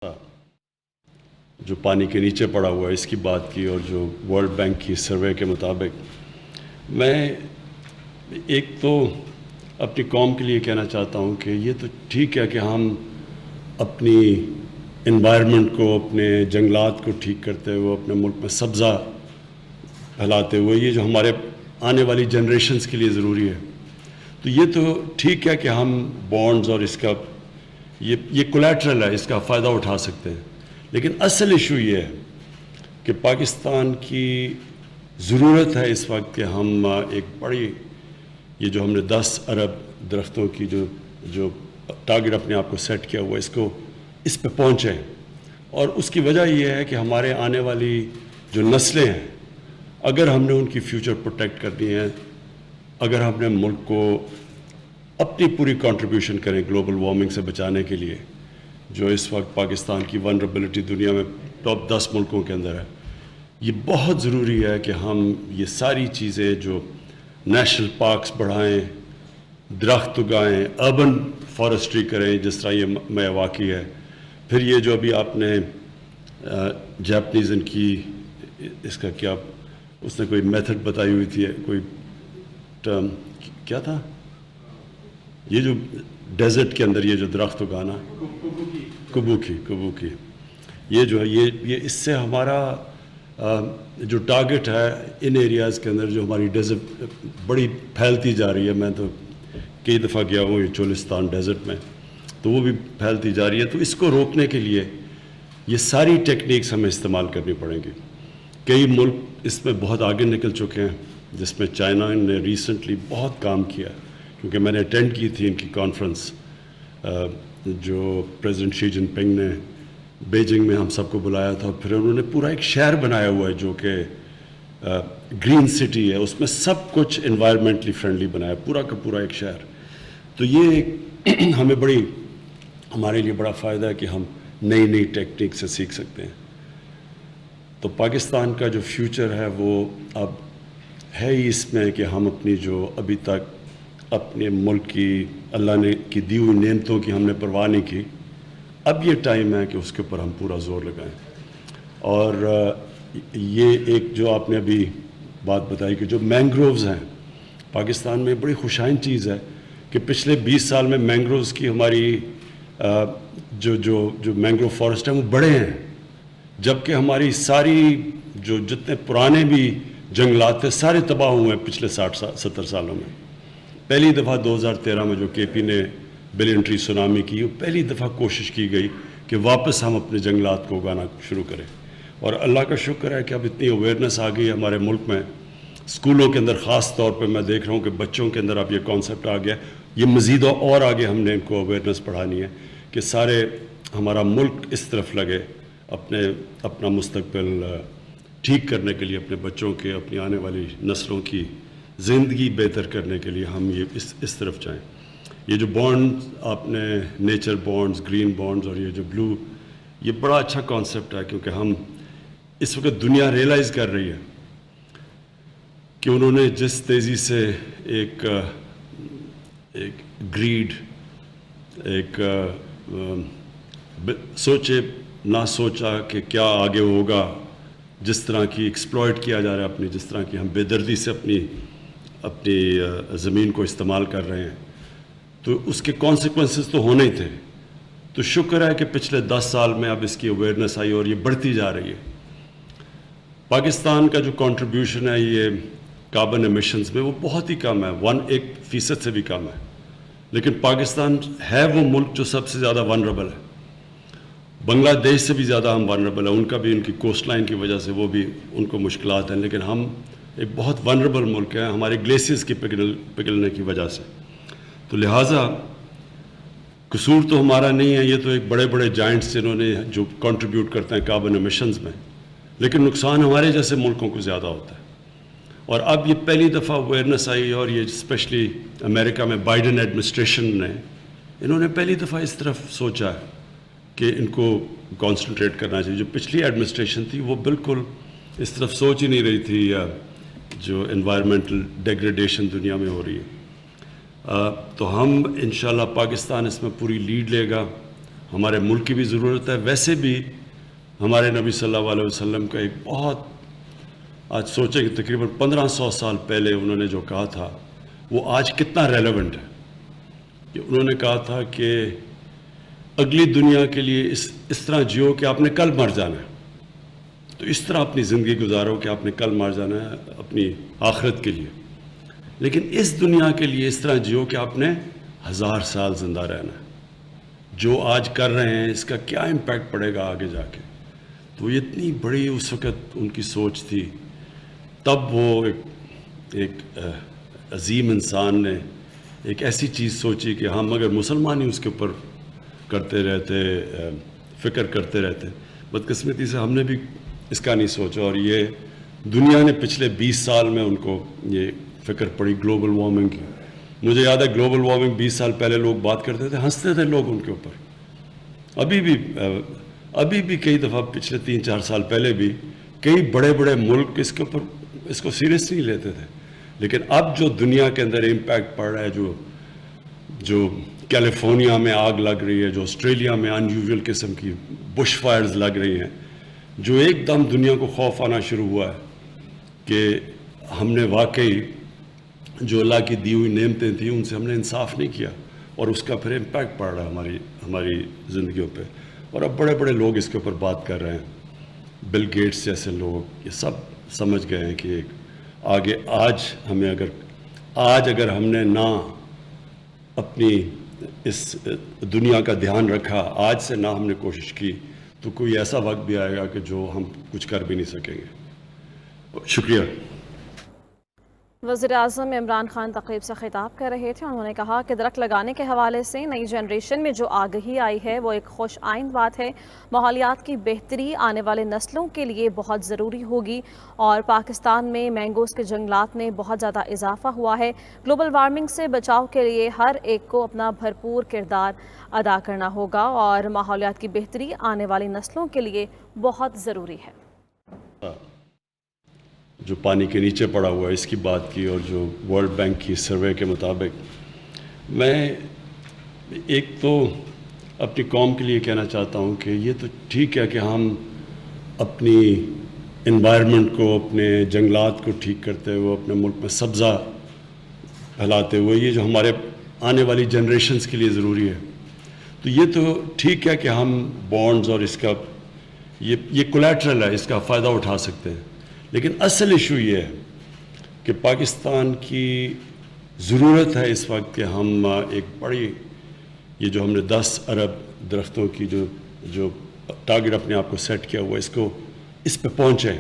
جو پانی کے نیچے پڑا ہوا ہے اس کی بات کی، اور جو ورلڈ بینک کی سروے کے مطابق میں ایک تو اپنی قوم کے لیے کہنا چاہتا ہوں کہ یہ تو ٹھیک ہے کہ ہم اپنی انوائرمنٹ کو، اپنے جنگلات کو ٹھیک کرتے ہوئے، اپنے ملک میں سبزہ پھیلاتے ہوئے، یہ جو ہمارے آنے والی جنریشنز کے لیے ضروری ہے، تو یہ تو ٹھیک ہے کہ ہم بانڈز اور اس کا یہ کولیٹرل ہے، اس کا فائدہ اٹھا سکتے ہیں. لیکن اصل ایشو یہ ہے کہ پاکستان کی ضرورت ہے اس وقت کہ ہم ایک بڑی، یہ جو ہم نے 10 ارب درختوں کی جو ٹارگٹ اپنے آپ کو سیٹ کیا ہوا، اس پہ پہنچیں. اور اس کی وجہ یہ ہے کہ ہمارے آنے والی جو نسلیں ہیں، اگر ہم نے ان کی فیوچر پروٹیکٹ کرنی ہے، اگر ہم نے ملک کو اپنی پوری کنٹریبیوشن کریں گلوبل وارمنگ سے بچانے کے لیے، جو اس وقت پاکستان کی ونربلٹی دنیا میں ٹاپ 10 ملکوں کے اندر ہے، یہ بہت ضروری ہے کہ ہم یہ ساری چیزیں جو نیشنل پارکس بڑھائیں، درخت اگائیں، اربن فارسٹری کریں جس طرح یہ میاواکی ہے. پھر یہ جو ابھی آپ نے جاپنیز ان کی اس کا کیا، اس نے کوئی میتھڈ بتائی ہوئی تھی، کوئی ٹرم کیا تھا، یہ جو ڈیزرٹ کے اندر یہ جو درخت اگانا، کبوکی، یہ جو ہے یہ اس سے ہمارا جو ٹارگٹ ہے ان ایریاز کے اندر، جو ہماری ڈیزرٹ بڑی پھیلتی جا رہی ہے، میں تو کئی دفعہ گیا ہوں یہ چولستان ڈیزرٹ میں، تو وہ بھی پھیلتی جا رہی ہے. تو اس کو روکنے کے لیے یہ ساری ٹیکنیکس ہمیں استعمال کرنی پڑیں گی. کئی ملک اس میں بہت آگے نکل چکے ہیں، جس میں چائنا نے ریسنٹلی بہت کام کیا، کیونکہ میں نے اٹینڈ کی تھی ان کی کانفرنس جو پریزیڈنٹ شی جن پنگ نے بیجنگ میں ہم سب کو بلایا تھا. پھر انہوں نے پورا ایک شہر بنایا ہوا ہے جو کہ گرین سٹی ہے، اس میں سب کچھ انوائرمنٹلی فرینڈلی بنایا، پورا کا پورا ایک شہر. تو یہ ہمیں ہمارے لیے بڑا فائدہ ہے کہ ہم نئی ٹیکنیک سے سیکھ سکتے ہیں. تو پاکستان کا جو فیوچر ہے وہ اب ہے ہی اس میں کہ ہم اپنی جو ابھی تک اپنے ملک کی اللہ نے کی دی ہوئی نعمتوں کی ہم نے پرواہ نہیں کی، اب یہ ٹائم ہے کہ اس کے اوپر ہم پورا زور لگائیں. اور یہ ایک جو آپ نے ابھی بات بتائی کہ جو مینگرووز ہیں پاکستان میں، بڑی خوشائن چیز ہے کہ پچھلے 20 سال میں مینگرووز کی ہماری جو مینگروو فارسٹ ہیں وہ بڑے ہیں، جبکہ ہماری ساری جتنے پرانے بھی جنگلات تھے سارے تباہ ہوئے ہیں پچھلے 60-70 سالوں میں. پہلی دفعہ 2013 میں جو کے پی نے بلینٹری سونامی کی، وہ پہلی دفعہ کوشش کی گئی کہ واپس ہم اپنے جنگلات کو اگانا شروع کریں. اور اللہ کا شکر ہے کہ اب اتنی اویئرنیس آ گئی ہے ہمارے ملک میں، اسکولوں کے اندر خاص طور پہ میں دیکھ رہا ہوں کہ بچوں کے اندر اب یہ کانسیپٹ آ گیا. یہ مزید اور آگے ہم نے ان کو اویئرنیس پڑھانی ہے کہ سارے ہمارا ملک اس طرف لگے اپنا مستقبل ٹھیک کرنے کے لیے، اپنے بچوں کے، اپنی آنے والی نسلوں کی زندگی بہتر کرنے کے لیے ہم یہ اس طرف جائیں. یہ جو بانڈ آپ نے نیچر بانڈز، گرین بانڈز اور یہ جو بلو، یہ بڑا اچھا کانسیپٹ ہے، کیونکہ ہم اس وقت دنیا ریئلائز کر رہی ہے کہ انہوں نے جس تیزی سے ایک گریڈ، ایک سوچے نہ سوچا کہ کیا آگے ہوگا، جس طرح کی ایکسپلائٹ کیا جا رہا ہے جس طرح کی ہم بے دردی سے اپنی زمین کو استعمال کر رہے ہیں، تو اس کے کانسیکوینسز تو ہونے ہی تھے. تو شکر ہے کہ پچھلے 10 سال میں اب اس کی اویئرنیس آئی اور یہ بڑھتی جا رہی ہے. پاکستان کا جو کنٹریبیوشن ہے یہ کاربن ایمیشنز میں وہ بہت ہی کم ہے، 1% سے بھی کم ہے. لیکن پاکستان ہے وہ ملک جو سب سے زیادہ ونربل ہے. بنگلہ دیش سے بھی زیادہ ہم ونربل ہیں، ان کا بھی ان کی کوسٹ لائن کی وجہ سے وہ بھی ان کو مشکلات ہیں، لیکن ہم ایک بہت ونربل ملک ہے ہمارے گلیشیئرز کی پگھلنے کی وجہ سے. تو لہٰذا قصور تو ہمارا نہیں ہے، یہ تو ایک بڑے جائنٹس جنہوں نے جو کنٹریبیوٹ کرتے ہیں کاربن ایمیشنز میں، لیکن نقصان ہمارے جیسے ملکوں کو زیادہ ہوتا ہے. اور اب یہ پہلی دفعہ اویئرنیس آئی، اور یہ اسپیشلی امریکہ میں بائیڈن ایڈمنسٹریشن نے انہوں نے پہلی دفعہ اس طرف سوچا ہے کہ ان کو کانسنٹریٹ کرنا چاہیے. جو پچھلی ایڈمنسٹریشن تھی وہ بالکل اس طرف سوچ ہی نہیں رہی تھی، جو انوائرمنٹل ڈیگریڈیشن دنیا میں ہو رہی ہے. تو ہم انشاءاللہ پاکستان اس میں پوری لیڈ لے گا. ہمارے ملک کی بھی ضرورت ہے. ویسے بھی ہمارے نبی صلی اللہ علیہ وسلم کا ایک بہت، آج سوچیں کہ تقریباً 1500 سال پہلے انہوں نے جو کہا تھا وہ آج کتنا ریلیونٹ ہے. کہ انہوں نے کہا تھا کہ اگلی دنیا کے لیے اس طرح جیو کہ آپ نے کل مر جانا ہے. تو اس طرح اپنی زندگی گزارو کہ آپ نے کل مر جانا ہے اپنی آخرت کے لیے. لیکن اس دنیا کے لیے اس طرح جیو کہ آپ نے 1000 سال زندہ رہنا ہے. جو آج کر رہے ہیں اس کا کیا امپیکٹ پڑے گا آگے جا کے. تو یہ اتنی بڑی اس وقت ان کی سوچ تھی. تب وہ ایک عظیم انسان نے ایک ایسی چیز سوچی کہ ہم اگر مسلمان ہی اس کے اوپر کرتے رہتے، فکر کرتے رہتے. بدقسمتی سے ہم نے بھی اس کا نہیں سوچا، اور یہ دنیا نے پچھلے 20 سال میں ان کو یہ فکر پڑی گلوبل وارمنگ کی. مجھے یاد ہے گلوبل وارمنگ 20 سال پہلے لوگ بات کرتے تھے، ہنستے تھے لوگ ان کے اوپر. ابھی بھی کئی دفعہ پچھلے 3-4 سال پہلے بھی کئی بڑے بڑے ملک اس کو سیریس نہیں لیتے تھے. لیکن اب جو دنیا کے اندر امپیکٹ پڑ رہا ہے، جو کیلیفورنیا میں آگ لگ رہی ہے، جو آسٹریلیا میں انیوژل قسم کی بش فائرز لگ رہی ہیں، جو ایک دم دنیا کو خوف آنا شروع ہوا ہے کہ ہم نے واقعی جو اللہ کی دی ہوئی نعمتیں تھیں ان سے ہم نے انصاف نہیں کیا، اور اس کا پھر امپیکٹ پڑ رہا ہے ہماری زندگیوں پہ. اور اب بڑے بڑے لوگ اس کے اوپر بات کر رہے ہیں. بل گیٹس جیسے لوگ یہ سب سمجھ گئے ہیں کہ آگے آج اگر ہم نے نہ اپنی اس دنیا کا دھیان رکھا، آج سے نہ ہم نے کوشش کی، تو کوئی ایسا وقت بھی آئے گا کہ جو ہم کچھ کر بھی نہیں سکیں گے. شکریہ. وزیر اعظم عمران خان تقریب سے خطاب کر رہے تھے. انہوں نے کہا کہ درخت لگانے کے حوالے سے نئی جنریشن میں جو آگہی آئی ہے وہ ایک خوش آئند بات ہے. ماحولیات کی بہتری آنے والے نسلوں کے لیے بہت ضروری ہوگی، اور پاکستان میں مینگوز کے جنگلات میں بہت زیادہ اضافہ ہوا ہے. گلوبل وارمنگ سے بچاؤ کے لیے ہر ایک کو اپنا بھرپور کردار ادا کرنا ہوگا، اور ماحولیات کی بہتری آنے والی نسلوں کے لیے بہت ضروری ہے. جو پانی کے نیچے پڑا ہوا ہے اس کی بات کی، اور جو ورلڈ بینک کی سروے کے مطابق میں ایک تو اپنی قوم کے لیے کہنا چاہتا ہوں کہ یہ تو ٹھیک ہے کہ ہم اپنی انوائرمنٹ کو، اپنے جنگلات کو ٹھیک کرتے ہوئے، اپنے ملک میں سبزہ پھیلاتے ہوئے، یہ جو ہمارے آنے والی جنریشنز کے لیے ضروری ہے، تو یہ تو ٹھیک ہے کہ ہم بانڈز اور اس کا یہ کولیٹرل ہے، اس کا فائدہ اٹھا سکتے ہیں. لیکن اصل ایشو یہ ہے کہ پاکستان کی ضرورت ہے اس وقت کہ ہم ایک بڑی، یہ جو ہم نے 10 ارب درختوں کی جو ٹارگٹ اپنے آپ کو سیٹ کیا ہوا، اس پہ پہنچیں.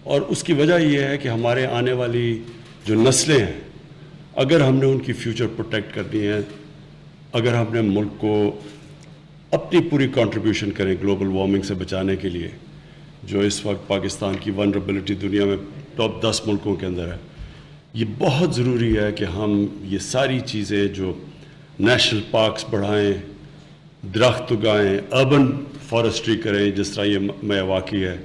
اور اس کی وجہ یہ ہے کہ ہمارے آنے والی جو نسلیں ہیں، اگر ہم نے ان کی فیوچر پروٹیکٹ کرنی ہے، اگر ہم نے ملک کو اپنی پوری کنٹریبیوشن کریں گلوبل وارمنگ سے بچانے کے لیے، جو اس وقت پاکستان کی ونربلٹی دنیا میں ٹاپ 10 ملکوں کے اندر ہے، یہ بہت ضروری ہے کہ ہم یہ ساری چیزیں جو نیشنل پارکس بڑھائیں، درخت اگائیں، اربن فارسٹری کریں جس طرح یہ میاواکی ہے.